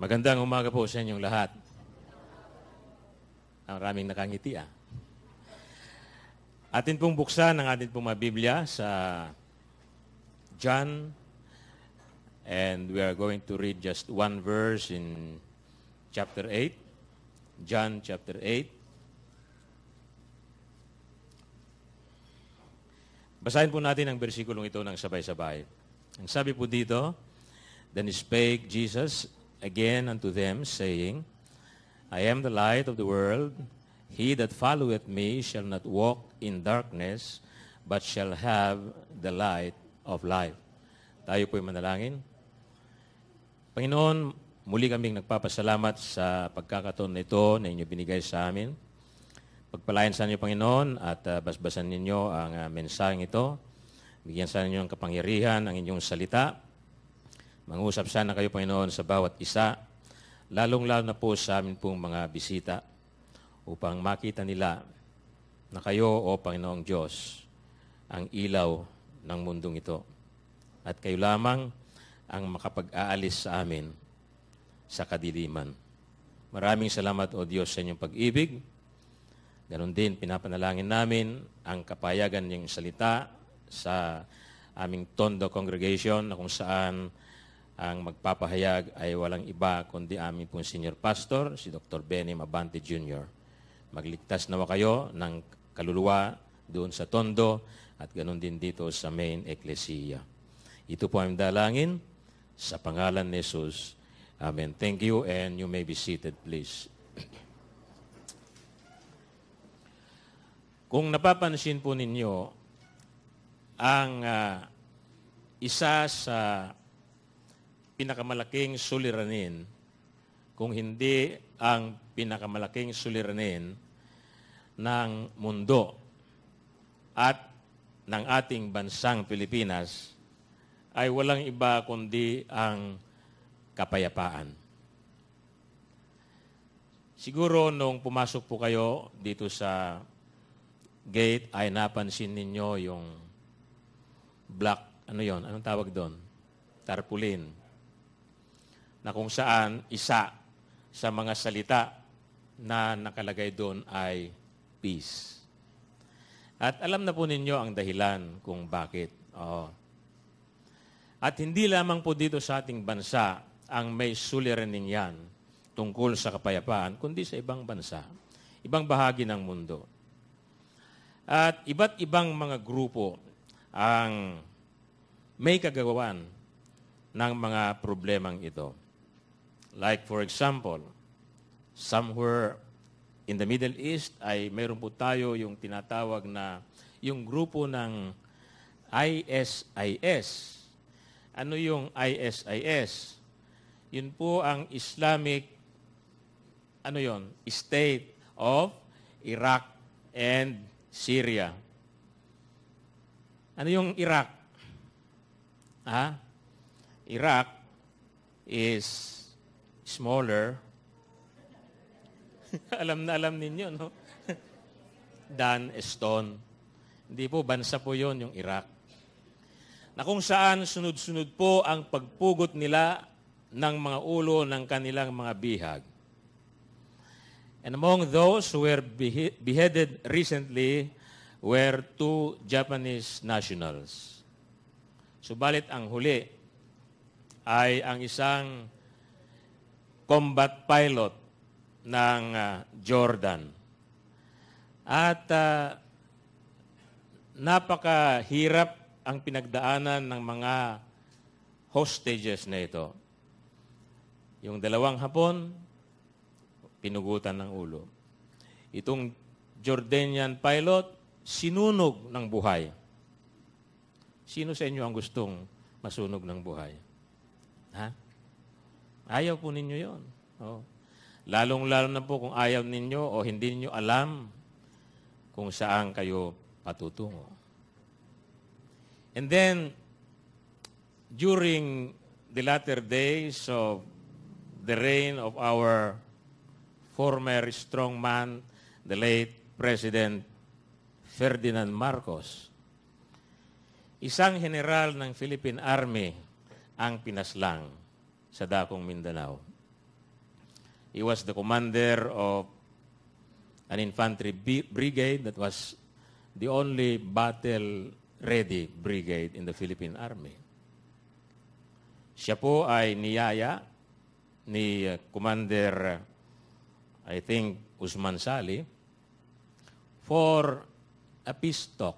Magandang umaga po sa inyong lahat. Ang maraming nakangiti Atin pong buksan ang atin pong mga Biblia sa John, and we are going to read just one verse in chapter 8. John chapter 8. Basahin po natin ang bersikulong ito ng sabay-sabay. Ang sabi po dito, "Then spake Jesus again unto them, saying, I am the light of the world. He that followeth me shall not walk in darkness, but shall have the light of life." Tayo po'y manalangin. Panginoon, muli kaming nagpapasalamat sa pagkakataon na ito na inyo binigay sa amin. Pagpalain sa inyo, Panginoon, at basbasan ninyo ang mensaheng ito. Bigyan sa inyo ang kapangyarihan, ang inyong salita. Mangusap sana kayo, Panginoon, sa bawat isa, lalong-lalo na po sa amin pong mga bisita, upang makita nila na kayo, O Panginoong Diyos, ang ilaw ng mundong ito. At kayo lamang ang makapag-aalis sa amin sa kadiliman. Maraming salamat, O Diyos, sa inyong pag-ibig. Ganon din, pinapanalangin namin ang kapayagan niyong salita sa aming Tondo congregation na kung saan ang magpapahayag ay walang iba kundi aming pong senior pastor, si Dr. Benny Mabante Jr. Magligtas nawa kayo ng kaluluwa doon sa Tondo at ganon din dito sa main ecclesia. Ito po ang dalangin sa pangalan ni Jesus. Amen. Thank you, and you may be seated, please. Kung napapansin po ninyo, ang isa sa pinakamalaking suliranin, kung hindi ang pinakamalaking suliranin ng mundo at ng ating bansang Pilipinas, ay walang iba kundi ang kapayapaan. Siguro nung pumasok po kayo dito sa gate ay napansin ninyo yung black, anong tawag doon? Tarpaulin. Na kung saan isa sa mga salita na nakalagay doon ay peace. At alam na po ninyo ang dahilan kung bakit. At hindi lamang po dito sa ating bansa ang may suliranin yan tungkol sa kapayapaan, kundi sa ibang bansa, ibang bahagi ng mundo. At iba't ibang mga grupo ang may kagagawan ng mga problemang ito. Like for example, somewhere in the Middle East ay mayroon po tayo yung tinatawag na yung grupo ng ISIS. Ano yung ISIS? Yun po ang Islamic State of Iraq and Syria. Ano yung Iraq? Iraq is smaller. Alam na alam ninyo, no? Than Stone. Hindi po, bansa po yon yung Iraq. Na kung saan sunod-sunod po ang pagpugot nila ng mga ulo ng kanilang mga bihag. And among those who were beheaded recently were 2 Japanese nationals. Subalit ang huli ay ang isang combat pilot ng Jordan. At napakahirap ang pinagdaanan ng mga hostages na ito. Yung 2 Hapon, pinugutan ng ulo. Itong Jordanian pilot, sinunog ng buhay. Sino sa inyo ang gustong masunog ng buhay? Ayaw po ninyo yon. Lalong-lalo na po kung ayaw ninyo o hindi ninyo alam kung saan kayo patutungo. And then, during the latter days of the reign of our former strongman, the late President Ferdinand Marcos, isang general ng Philippine Army ang pinaslang sa dakong Mindanao. He was the commander of an infantry brigade that was the only battle-ready brigade in the Philippine Army. Siya po ay niyaya ni Commander, I think, Usman Sali, for a peace talk,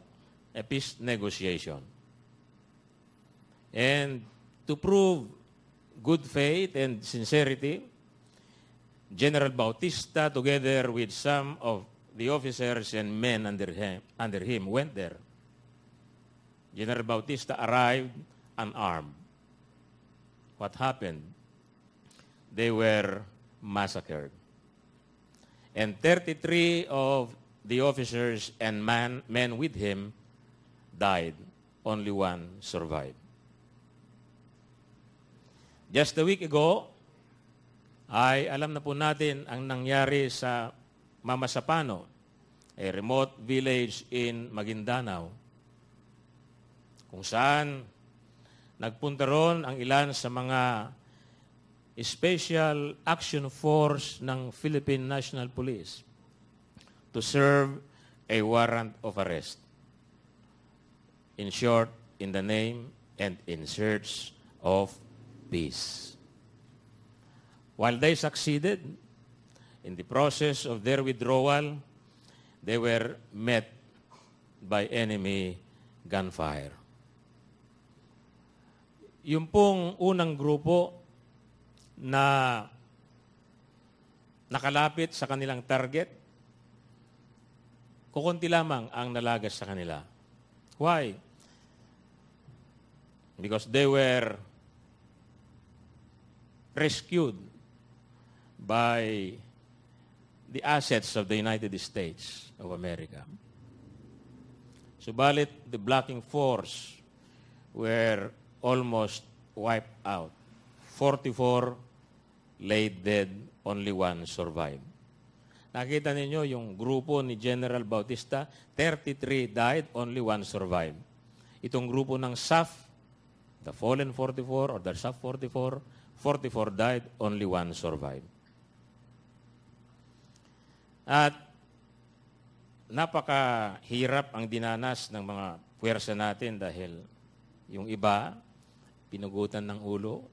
a peace negotiation. And to prove good faith and sincerity, General Bautista, together with some of the officers and men under him, went there. General Bautista arrived unarmed. What happened? They were massacred. And 33 of the officers and men with him died. Only one survived. Just a week ago, ay alam na po natin ang nangyari sa Mamasapano, a remote village in Maguindanao, kung saan nagpunta ron ang ilan sa mga Special Action Force ng Philippine National Police to serve a warrant of arrest. In short, in the name and in search of peace. While they succeeded in the process of their withdrawal, they were met by enemy gunfire. Yung pong unang grupo na nakalapit sa kanilang target, kukunti lamang ang nalagas sa kanila. Why? Because they were rescued by the assets of the United States of America. Subalit, the blocking force were almost wiped out. 44 lay dead, only one survived. Nakita ninyo yung grupo ni General Bautista, 33 died, only one survived. Itong grupo ng SAF, the fallen 44 or the SAF 44, 44 died, only one survived. At napakahirap ang dinanas ng mga puwersa natin dahil yung iba, pinugutan ng ulo,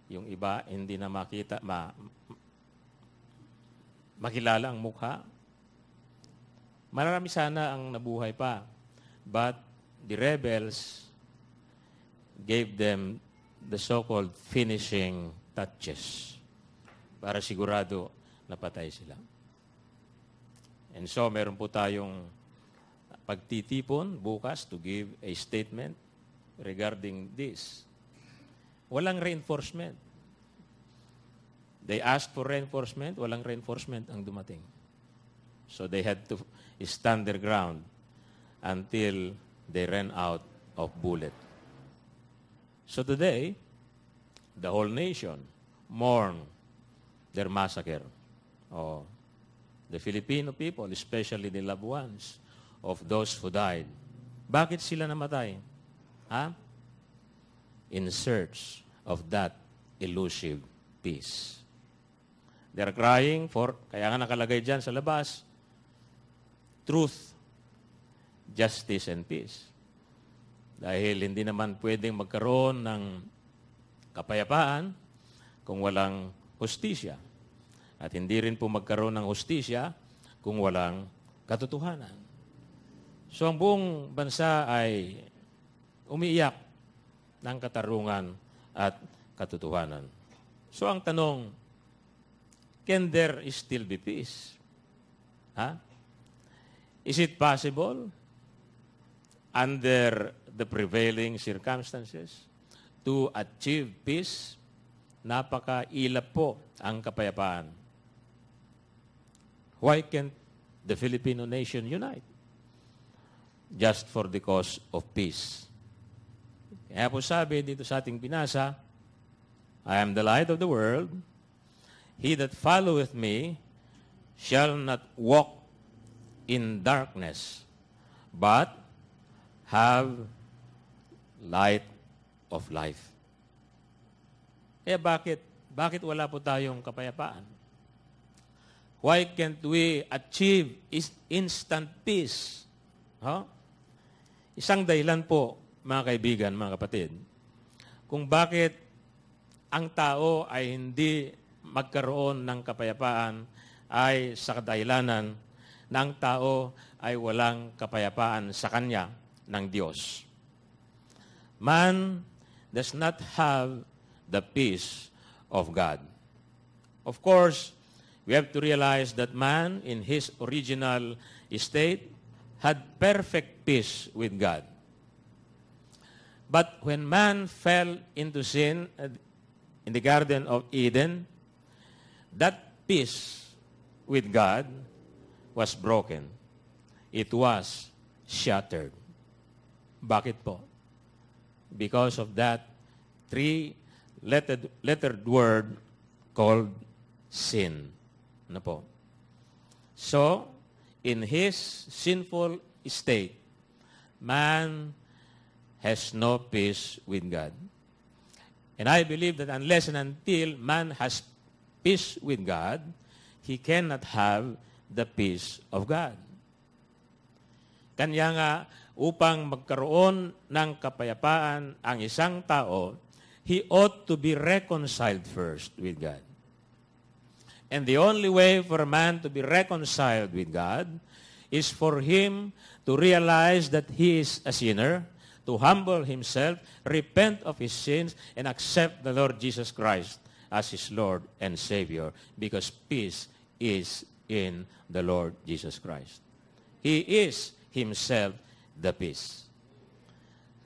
yung iba, hindi na makilala ang mukha. Marami sana ang nabuhay pa. But the rebels gave them the so-called finishing touches para sigurado napatay sila. And so, meron po tayong pagtitipon bukas to give a statement regarding this. Walang reinforcement. They asked for reinforcement, walang reinforcement ang dumating. So they had to stand their ground until they ran out of bullet. So today, the whole nation mourn their massacre. Oh, the Filipino people, especially the loved ones of those who died. Bakit sila namatay? Ha? In search of that elusive peace. They're crying for, kaya nga nakalagay dyan sa labas, truth, justice, and peace. Dahil hindi naman pwedeng magkaroon ng kapayapaan kung walang hustisya. At hindi rin po magkaroon ng hustisya kung walang katotohanan. So ang buong bansa ay umiiyak ng katarungan at katotohanan. So ang tanong, can there still be peace? Ha? Is it possible under the prevailing circumstances to achieve peace? Napakailap po ang kapayapaan. Why can't the Filipino nation unite? Just for the cause of peace. Kaya po sabi dito sa ating binasa, I am the light of the world. He that followeth me shall not walk in darkness, but have light of life. Kaya bakit wala po tayong kapayapaan? Why can't we achieve instant peace? Huh? Isang dahilan po, mga kaibigan, mga kapatid, kung bakit ang tao ay hindi magkaroon ng kapayapaan ay sa kadahilanan na ang tao ay walang kapayapaan sa Kanya ng Diyos. Man does not have the peace of God. Of course, we have to realize that man in his original state had perfect peace with God. But when man fell into sin in the Garden of Eden, that peace with God was broken. It was shattered. Bakit po? Because of that three-lettered word called sin. Ano po? So, in his sinful state, man has no peace with God. And I believe that unless and until man has peace with God, he cannot have the peace of God. Kanya nga, upang magkaroon ng kapayapaan ang isang tao, he ought to be reconciled first with God. And the only way for a man to be reconciled with God is for him to realize that he is a sinner, to humble himself, repent of his sins, and accept the Lord Jesus Christ as his Lord and Savior, because peace is in the Lord Jesus Christ. He is himself the peace.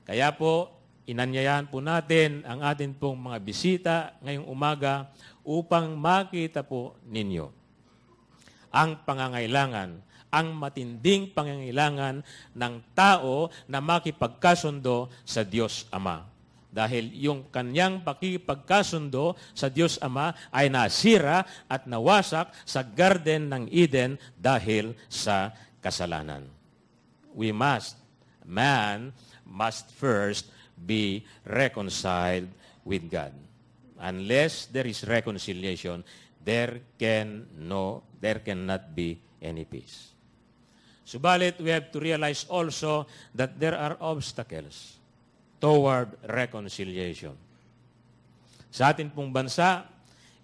Kaya po, inanyayahan po natin ang atin pong mga bisita ngayong umaga upang makita po ninyo ang pangangailangan, ang matinding pangangailangan ng tao na makipagkasundo sa Diyos Ama. Dahil yung kanyang pakipagkasundo sa Diyos Ama ay nasira at nawasak sa Garden ng Eden dahil sa kasalanan. Man must first be reconciled with God. Unless there is reconciliation, there cannot be any peace. Subalit, we have to realize also that there are obstacles toward reconciliation. Sa atin pong bansa,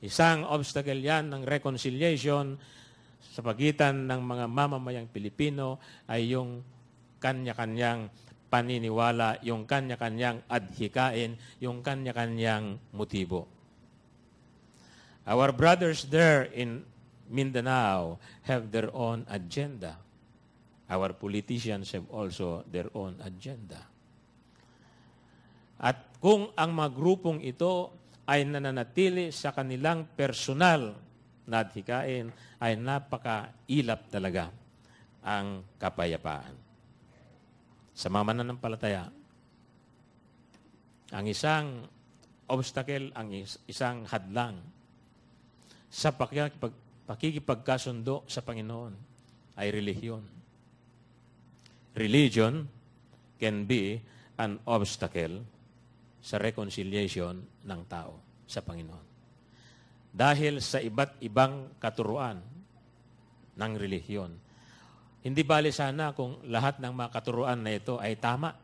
isang obstacle yan ng reconciliation sa pagitan ng mga mamamayang Pilipino ay yung kanya-kanyang paniniwala, yung kanya-kanyang adhikain, yung kanya-kanyang motibo. Our brothers there in Mindanao have their own agenda. Our politicians have also their own agenda. At kung ang mga grupong ito ay nananatili sa kanilang personal na adhikain, ay napakailap talaga ang kapayapaan. Sa mga mananampalataya, ang isang obstacle, ang isang hadlang sa pakikipagkasundo sa Panginoon ay relihiyon. Religion can be an obstacle sa reconciliation ng tao sa Panginoon. Dahil sa iba't ibang katuruan ng relihiyon, hindi bali sana kung lahat ng mga katuruan na ito ay tama.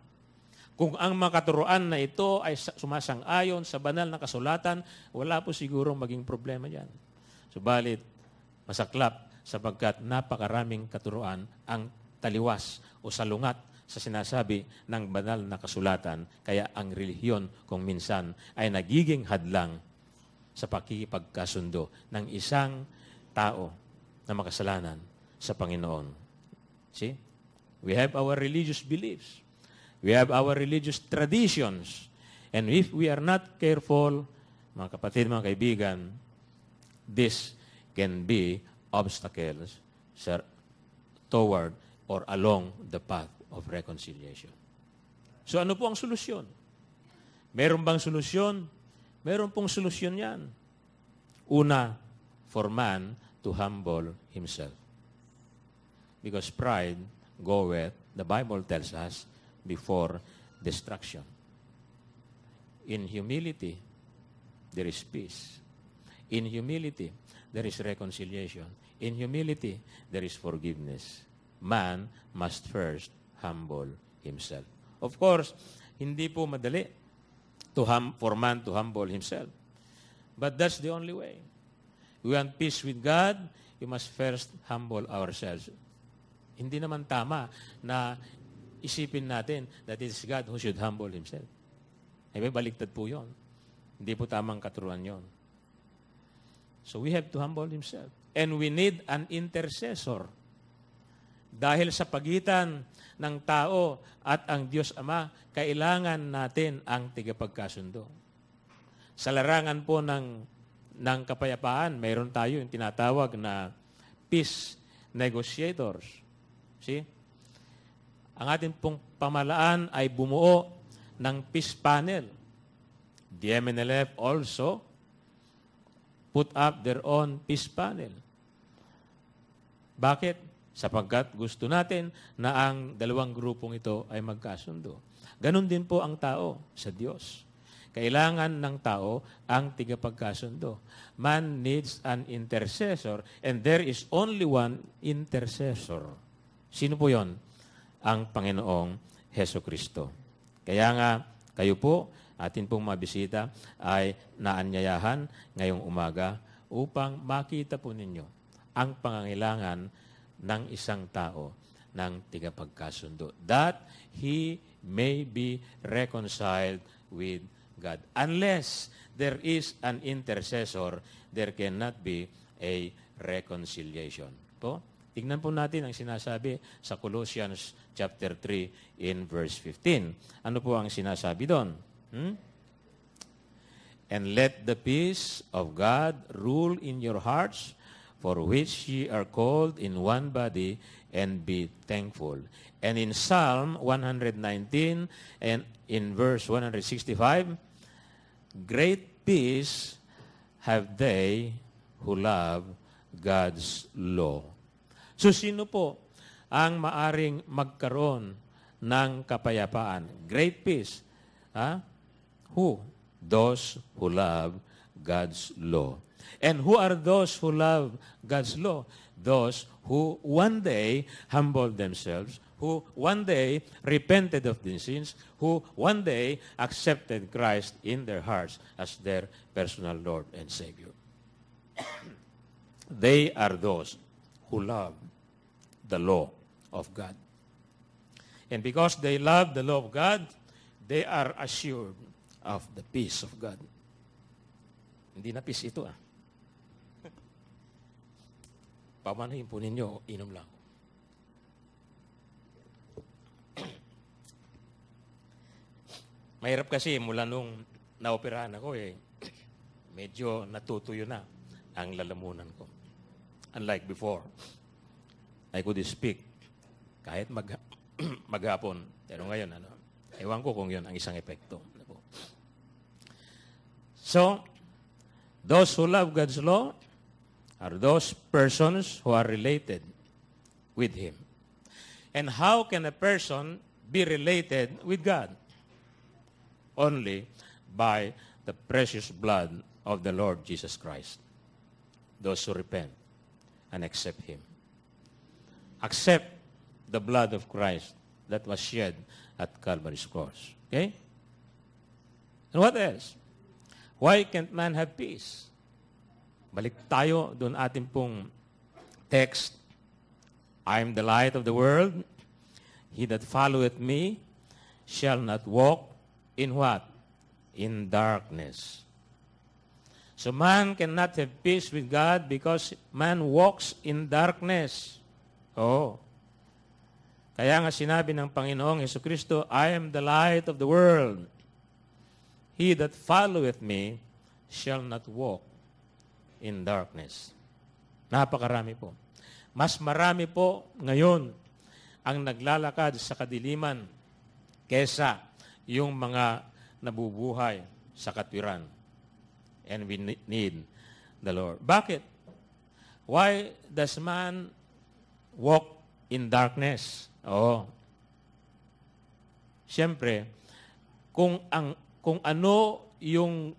Kung ang mga katuruan na ito ay sumasang-ayon sa banal na kasulatan, wala po sigurong maging problema yan. Subalit, masaklap sapagkat napakaraming katuruan ang taliwas o salungat sa sinasabi ng banal na kasulatan. Kaya ang relihiyon kung minsan ay nagiging hadlang sa pakikipagkasundo ng isang tao na makasalanan sa Panginoon. See? We have our religious beliefs. We have our religious traditions. And if we are not careful, mga kapatid, mga kaibigan, this can be obstacles toward or along the path of reconciliation. So ano po ang solusyon? Meron bang solusyon? Meron pong solusyon yan. Una, for man to humble himself. Because pride goeth, the Bible tells us, before destruction. In humility, there is peace. In humility, there is reconciliation. In humility, there is forgiveness. Man must first humble himself. Of course, hindi po madali for man to humble himself. But that's the only way. We want peace with God, we must first humble ourselves. Hindi naman tama na isipin natin that it is God who should humble himself. Baliktad po yun. Hindi po tamang katuruan yun. So we have to humble himself. And we need an intercessor. Dahil sa pagitan ng tao at ang Diyos Ama, kailangan natin ang tigapagkasundo. Sa larangan po ng kapayapaan, mayroon tayo yung tinatawag na peace negotiators. See? Ang ating pong pamalaan ay bumuo ng peace panel. The MNLF also put up their own peace panel. Bakit? Sapagkat gusto natin na ang dalawang grupong ito ay magkasundo. Ganon din po ang tao sa Diyos. Kailangan ng tao ang tigapagkasundo. Man needs an intercessor and there is only one intercessor. Sino po yon? Ang Panginoong Hesukristo. Kaya nga, kayo po, atin pong mabisita, ay naanyayahan ngayong umaga upang makita po ninyo ang pangangailangan ng isang tao ng tigapagkasundo. That he may be reconciled with God. Unless there is an intercessor, there cannot be a reconciliation. Po? Tignan po natin ang sinasabi sa Colossians chapter 3 in verse 15. Ano po ang sinasabi doon? And let the peace of God rule in your hearts, for which ye are called in one body, and be thankful. And in Psalm 119 and in verse 165, great peace have they who love God's law. So sino po ang maaring magkaroon ng kapayapaan? Great peace. Who? Those who love God's law. And who are those who love God's law? Those who one day humbled themselves, who one day repented of their sins, who one day accepted Christ in their hearts as their personal Lord and Savior. They are those who love the law of God. And because they love the law of God, they are assured of the peace of God. Hindi na peace ito Pamanahin po ninyo, inom lang. Mahirap kasi mula nung naoperahan ako medyo natutuyo na ang lalamunan ko. Unlike before, I could speak kahit maghapon. Pero ngayon, ewan ko kung yun ang isang epekto. So, those who love God's law are those persons who are related with Him. And how can a person be related with God? Only by the precious blood of the Lord Jesus Christ. Those who repent and accept Him. Accept the blood of Christ that was shed at Calvary's cross. Okay? And what else? Why can't man have peace? Balik tayo doon ating pong text. I am the light of the world. He that followeth me shall not walk in what? In darkness. So man cannot have peace with God because man walks in darkness. Kaya nga sinabi ng Panginoong Hesukristo, I am the light of the world. He that followeth me shall not walk in darkness. Napakarami po. Mas marami po ngayon ang naglalakad sa kadiliman kesa yung mga nabubuhay sa katwiran. And we need the Lord. Bakit? Why does man walk in darkness? Siyempre, kung ano yung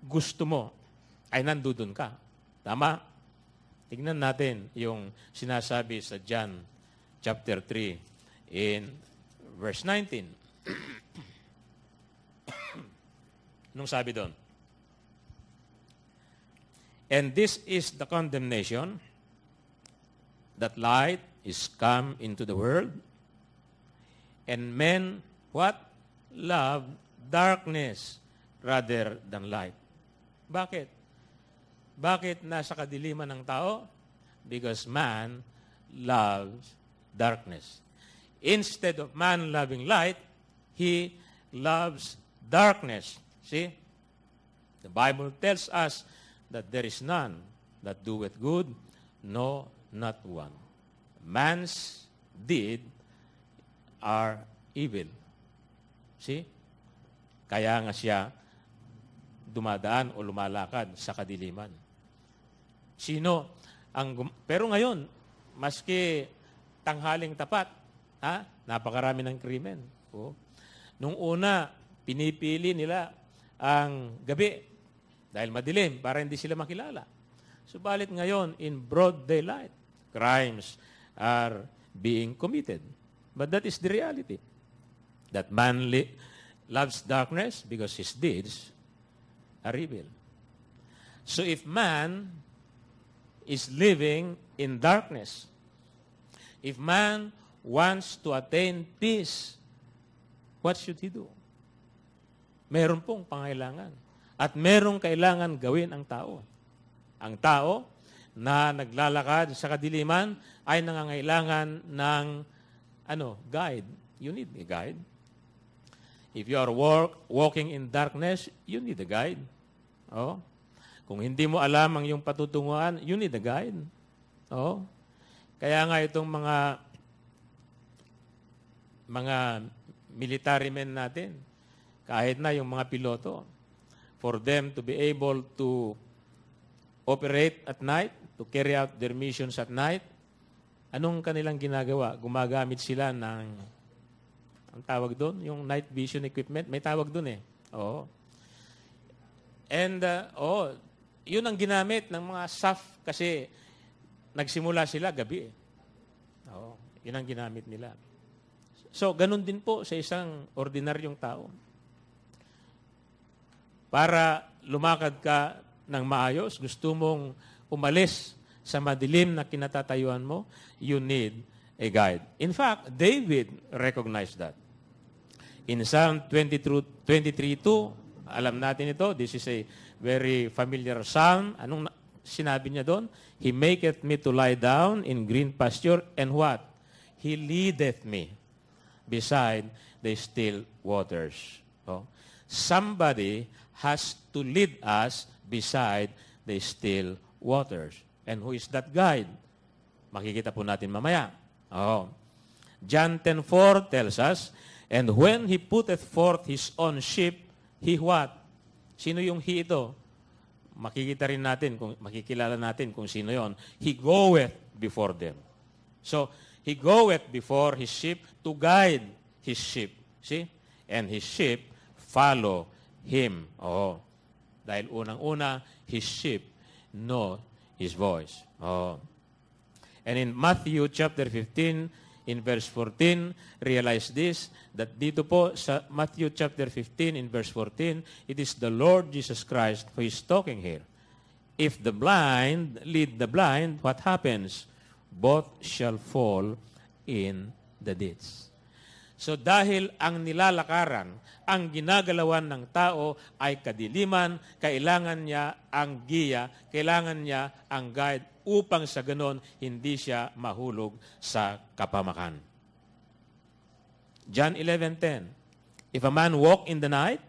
gusto mo, ay nandudun ka. Tama? Tignan natin yung sinasabi sa John chapter 3 in verse 19. Nung sabi doon, and this is the condemnation, that light is come into the world, and men, what? Love darkness rather than light. Bakit? Bakit nasa kadiliman ng tao? Because man loves darkness. Instead of man loving light, he loves darkness. See? The Bible tells us that there is none that doeth good, no, not one. Man's deed are evil. See? Kaya nga siya dumadaan o lumalakad sa kadiliman. Sino pero ngayon, maski tanghaling tapat, napakarami ng krimen. Oh. Nung una, pinipili nila ang gabi dahil madilim para hindi sila makilala. Subalit ngayon, in broad daylight, crimes are being committed. But that is the reality. That man loves darkness because his deeds are evil. So if man is living in darkness, if man wants to attain peace, what should he do? Meron pong pangailangan. At merong kailangan gawin ang tao. Ang tao na naglalakad sa kadiliman ay nangangailangan ng guide. You need a guide. If you are walking in darkness, you need a guide. Oh. Kung hindi mo alam ang iyong patutunguhan, you need a guide. Oh. Kaya nga itong mga military men natin, kahit na yung mga piloto, for them to be able to operate at night, to carry out their missions at night, anong kanilang ginagawa? Gumagamit sila ng, ang tawag doon, yung night vision equipment. May tawag doon eh. Oo. And, yun ang ginamit ng mga SAF kasi nagsimula sila gabi eh. Oo. Yun ang ginamit nila. So, ganun din po sa isang ordinaryong tao. Para lumakad ka ng maayos, gusto mong umalis sa madilim na kinatatayuan mo, you need a guide. In fact, David recognized that. In Psalm 23:2, alam natin ito, this is a very familiar psalm. Anong sinabi niya doon? He maketh me to lie down in green pasture, and what? He leadeth me beside the still waters. Oh. Somebody has to lead us beside the still waters. And who is that guide? Makikita po natin mamaya. Oh. John 10:4 tells us, and when he putteth forth his own sheep, he what? Sino yung he ito? Makikita rin natin, makikilala natin kung sino yon. He goeth before them. So, he goeth before his sheep to guide his sheep. See? And his sheep follow him. Oh. Dahil unang-una, his sheep know his voice. Oh. And in Matthew chapter 15, in verse 14, realize this, that dito po sa Matthew chapter 15, in verse 14, it is the Lord Jesus Christ who is talking here. If the blind lead the blind, what happens? Both shall fall in the ditch. So dahil ang nilalakaran, ang ginagalawan ng tao ay kadiliman, kailangan niya ang giya, kailangan niya ang guide upang sa ganon hindi siya mahulog sa kapamakan. John 11:10. If a man walk in the night,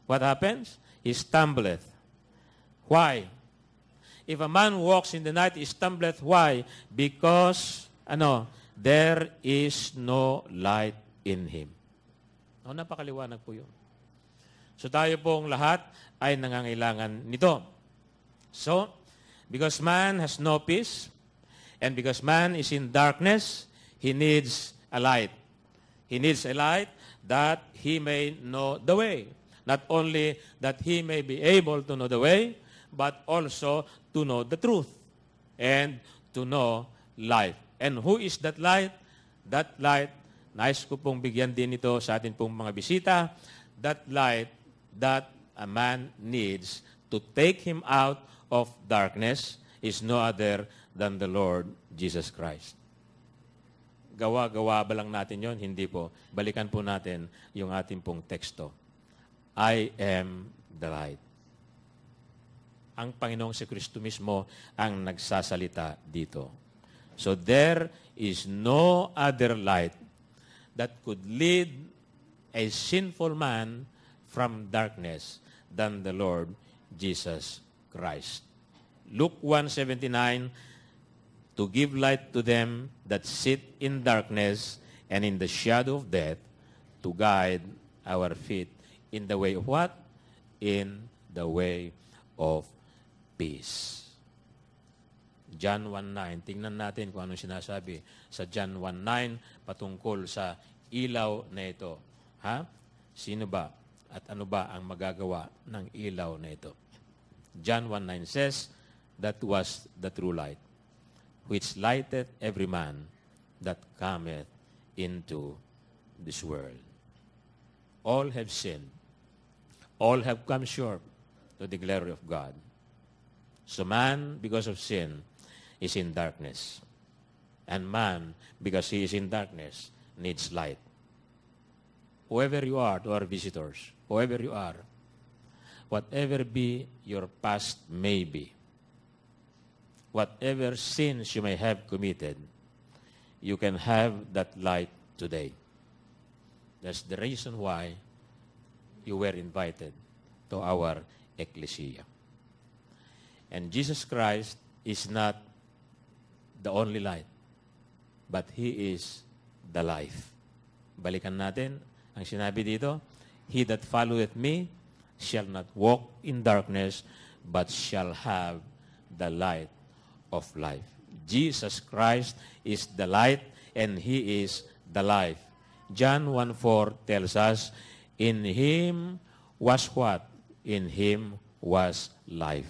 what happens? He stumbleth. Why? If a man walks in the night, he stumbleth. Why? Because, there is no light in him. Napakaliwanag po yun. So tayo pong lahat ay nangangailangan nito. So, because man has no peace, and because man is in darkness, he needs a light. He needs a light that he may know the way. Not only that he may be able to know the way, but also to know the truth and to know life. And who is that light? That light, nais ko pong bigyan din ito sa atin pong mga bisita, that light that a man needs to take him out of darkness is no other than the Lord Jesus Christ. Gawa-gawa ba lang natin yon? Hindi po. Balikan po natin yung ating pong teksto. I am the light. Ang Panginoong si Kristo mismo ang nagsasalita dito. So there is no other light that could lead a sinful man from darkness than the Lord Jesus Christ. Luke 1:79, to give light to them that sit in darkness and in the shadow of death, to guide our feet in the way of what? In the way of peace. John 1:9, tingnan natin kung anong sinasabi sa John 1:9 patungkol sa ilaw na ito. Ha? Sino ba at ano ba ang magagawa ng ilaw na ito? John 1:9 says, that was the true light, which lighteth every man that cometh into this world. All have sinned. All have come short to the glory of God. So man, because of sin, is in darkness. And man, because he is in darkness, needs light. Whoever you are, to our visitors, whoever you are, whatever be your past may be, whatever sins you may have committed, you can have that light today. That's the reason why you were invited to our ecclesia. And Jesus Christ is not the only light, but He is the life. Balikan natin ang sinabi dito, He that followeth me shall not walk in darkness, but shall have the light of life. Jesus Christ is the light, and He is the life. John 1:4 tells us, in Him was what? In Him was life.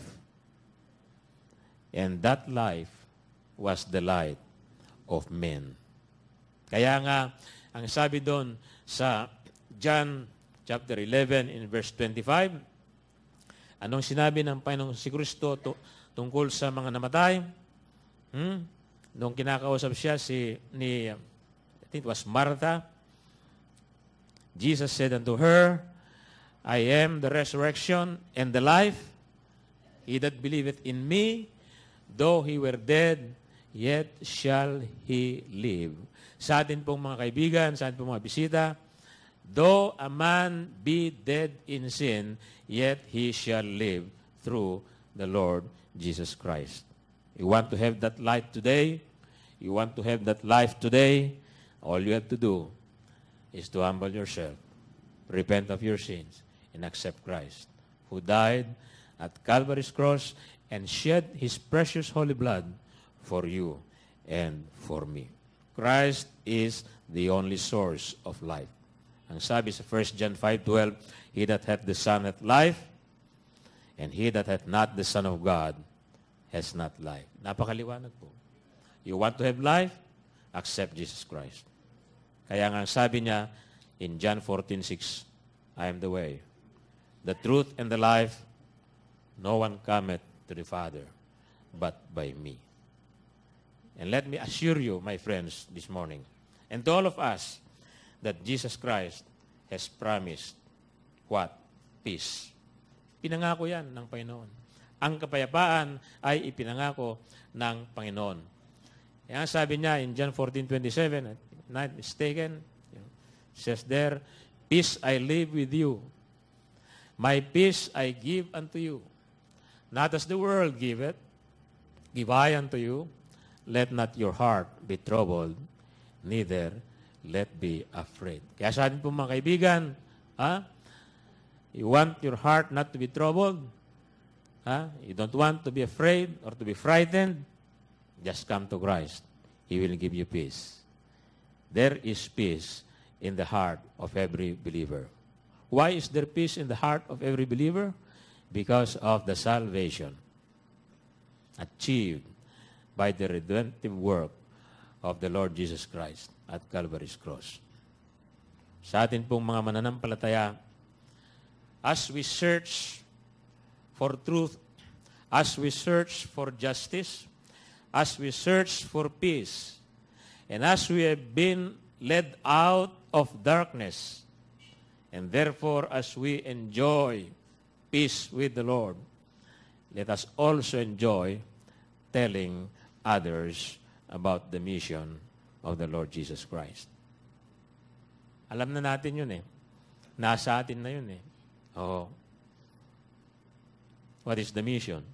And that life was the light of men. Kaya nga, ang sabi doon sa John chapter 11 in verse 25, anong sinabi ng Panginoong si Kristo tungkol sa mga namatay? Nung kinakausap siya I think it was Martha, Jesus said unto her, I am the resurrection and the life. He that believeth in me, though he were dead, yet shall he live. Sa atin pong mga kaibigan, sa atin pong mga bisita, though a man be dead in sin, yet he shall live through the Lord Jesus Christ. You want to have that light today? You want to have that life today? All you have to do is to humble yourself, repent of your sins, and accept Christ, who died at Calvary's cross and shed His precious holy blood for you and for me. Christ is the only source of life. Ang sabi sa 1 John 5:12, He that hath the Son hath life, and he that hath not the Son of God has not life. Napakaliwanag po. You want to have life? Accept Jesus Christ. Kaya nga sabi niya in John 14:6, I am the way, the truth, and the life. No one cometh to the Father but by me. And let me assure you, my friends, this morning, and to all of us, that Jesus Christ has promised what? Peace. Pinangako yan ng Panginoon. Ang kapayapaan ay ipinangako ng Panginoon. Kaya sabi niya in John 14:27, not mistaken, says there, peace I leave with you. My peace I give unto you. Not as the world giveth, give I unto you. Let not your heart be troubled, neither let be afraid. Kaya sa atin po mga kaibigan, you want your heart not to be troubled? You don't want to be afraid or to be frightened? Just come to Christ. He will give you peace. There is peace in the heart of every believer. Why is there peace in the heart of every believer? because of the salvation achieved by the redemptive work of the Lord Jesus Christ at Calvary's cross. Sa atin pong mga mananampalataya, as we search for truth, as we search for justice, as we search for peace, and as we have been led out of darkness, and therefore as we enjoy peace with the Lord, let us also enjoy telling others about the mission of the Lord Jesus Christ. Alam na natin yun eh. Nasa atin na yun eh. Oh. What is the mission?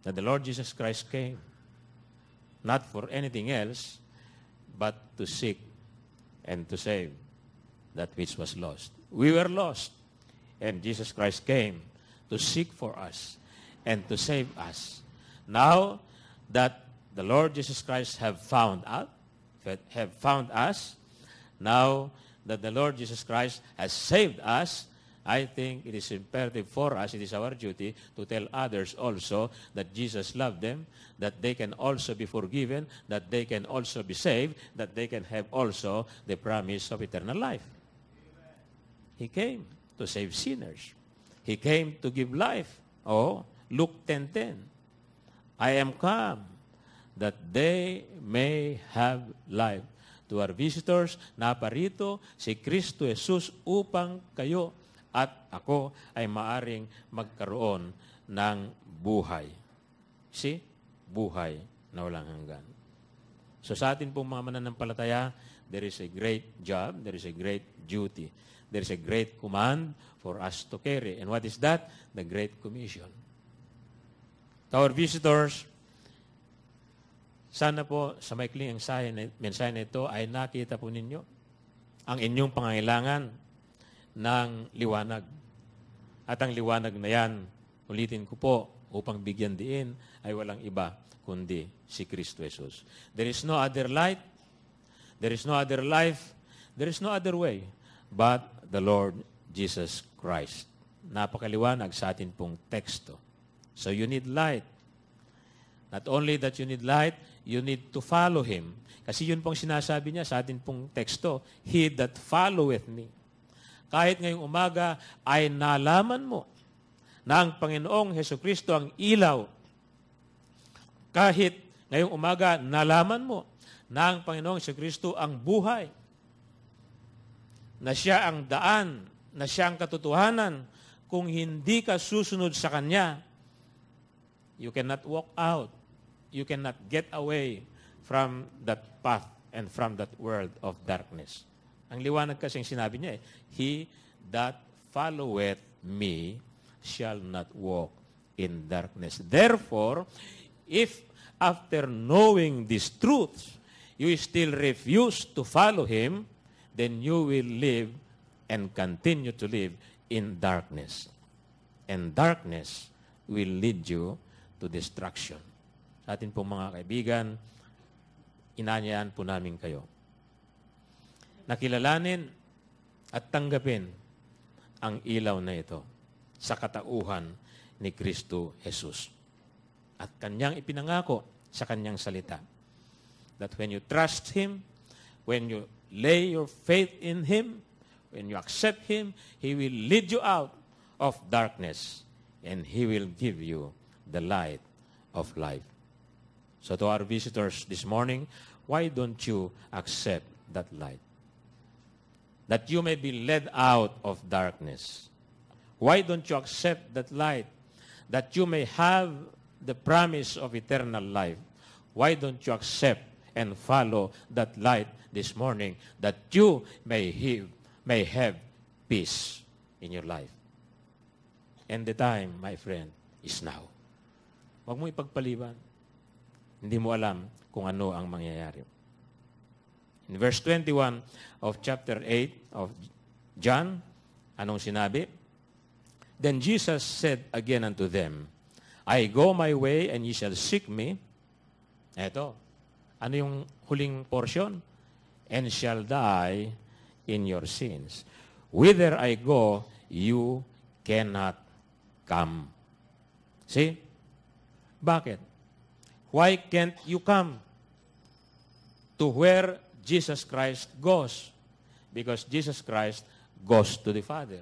That the Lord Jesus Christ came, not for anything else, but to seek and to save that which was lost. We were lost, and Jesus Christ came to seek for us and to save us. Now that the Lord Jesus Christ have found us, now that the Lord Jesus Christ has saved us, I think it is imperative for us, it is our duty to tell others also that Jesus loved them, that they can also be forgiven, that they can also be saved, that they can have also the promise of eternal life. He came to save sinners. He came to give life. Oh, Luke 10:10. I am come that they may have life. To our visitors, naparito si Kristo Jesus upang kayo at ako ay maaring magkaroon ng buhay. See? Buhay na walang hanggan. So sa atin pong mga mananampalataya, there is a great job, there is a great duty, there is a great command for us to carry. And what is that? The Great Commission. To our visitors, sana po sa maikling mensahe na ito ay nakita po ninyo ang inyong pangangailangan ng liwanag. At ang liwanag na yan, ulitin ko po, upang bigyan diin, ay walang iba kundi si Kristo Jesus. There is no other light, there is no other life, there is no other way but the Lord Jesus Christ. Napakaliwanag sa atin pong teksto. So you need light. Not only that you need light, you need to follow Him. Kasi yun pong sinasabi niya sa atin pong teksto, He that followeth me. Kahit ngayong umaga ay nalaman mo na ang Panginoong Hesukristo ang ilaw. Kahit ngayong umaga nalaman mo na ang Panginoong Hesukristo ang buhay. Na Siya ang daan, na Siya ang katotohanan. Kung hindi ka susunod sa Kanya, you cannot walk out. You cannot get away from that path and from that world of darkness. Ang liwanag kasi sinabi niya He that followeth me shall not walk in darkness. Therefore, if after knowing these truths, you still refuse to follow Him, then you will live and continue to live in darkness. And darkness will lead you to destruction. Sa atin po mga kaibigan, inanyayaan po namin kayo. Nakilalanin at tanggapin ang ilaw na ito sa katauhan ni Kristo Jesus. At Kanyang ipinangako sa Kanyang salita. That when you trust Him, when you lay your faith in Him, when you accept Him, He will lead you out of darkness and He will give you the light of life. So to our visitors this morning, why don't you accept that light? That you may be led out of darkness. Why don't you accept that light? That you may have the promise of eternal life. Why don't you accept and follow that light this morning that you may have peace in your life? And the time, my friend, is now. Huwag mo ipagpaliban. Hindi mo alam kung ano ang mangyayari. In verse 21 of chapter 8 of John, anong sinabi? Then Jesus said again unto them, I go my way and ye shall seek me. Eto, ano yung huling portion? And shall die in your sins. Whither I go, you cannot come. See? Bakit? Why can't you come to where Jesus Christ goes? Because Jesus Christ goes to the Father.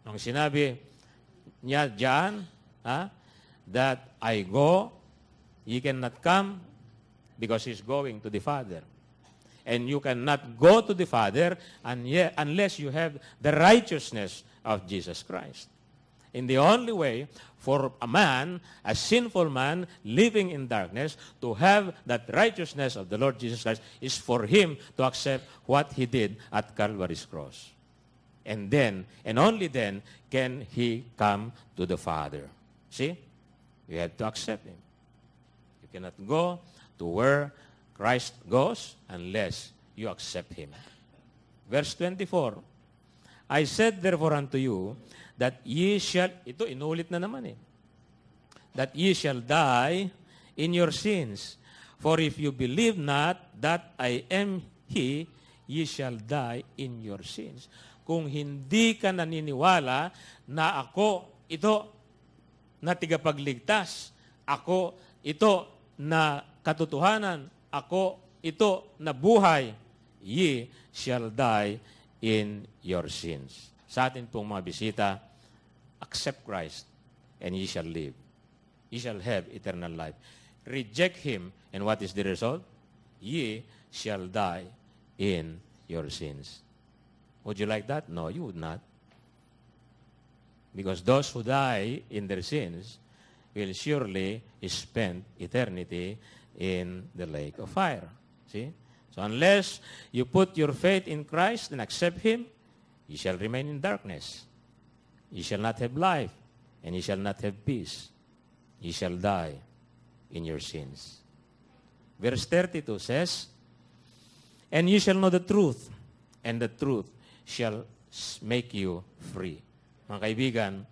Nung sinabi niya diyan, that I go, ye cannot come because He's going to the Father. And you cannot go to the Father unless you have the righteousness of Jesus Christ. And the only way for a man, a sinful man living in darkness, to have that righteousness of the Lord Jesus Christ is for him to accept what He did at Calvary's cross. And then, and only then, can he come to the Father. See? You have to accept Him. You cannot go to where Christ goes unless you accept Him. Verse 24, I said therefore unto you, that ye shall, ito inulit na naman that ye shall die in your sins. For if you believe not that I am He, ye shall die in your sins. Kung hindi ka naniniwala na ako ito na tigapagligtas, ako ito na katotohanan, ako ito na buhay, ye shall die in your sins. Sa atin pong mga bisita, accept Christ and ye shall live. Ye shall have eternal life. Reject Him, and what is the result? Ye shall die in your sins. Would you like that? No, you would not. Because those who die in their sins will surely spend eternity in the lake of fire. See? So unless you put your faith in Christ and accept Him, you shall remain in darkness. You shall not have life, and you shall not have peace. You shall die in your sins. Verse 32 says, and you shall know the truth, and the truth shall make you free. Mga kaibigan,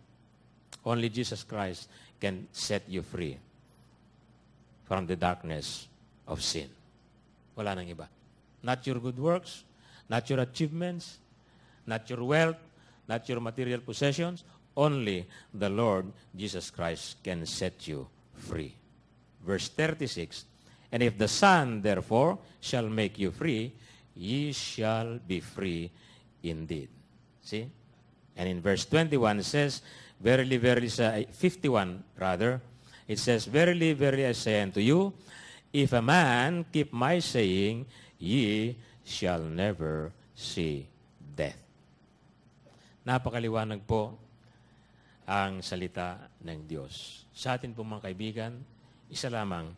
only Jesus Christ can set you free from the darkness of sin. Wala nang iba. Not your good works, not your achievements, not your wealth, not your material possessions. Only the Lord Jesus Christ can set you free. Verse 36, and if the Son, therefore, shall make you free, ye shall be free indeed. See? And in verse 21 it says, verily, verily, 51 rather, it says, verily, verily, I say unto you, if a man keep my saying, ye shall never see death. Napakaliwanag po ang salita ng Diyos. Sa atin po mga kaibigan, isa lamang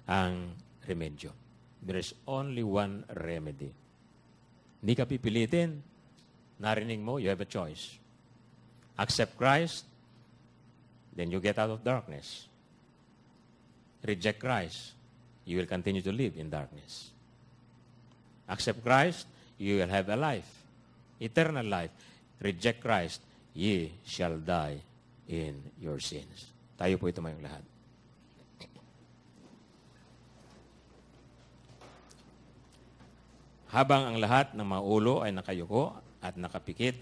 ang remedyo. There is only one remedy. Hindi ka pipilitin. Narinig mo, you have a choice. Accept Christ, then you get out of darkness. Reject Christ, you will continue to live in darkness. Accept Christ, you will have a life, eternal life. Reject Christ, ye shall die in your sins. Tayo po ito mayong lahat. Habang ang lahat ng mga ulo ay nakayuko at nakapikit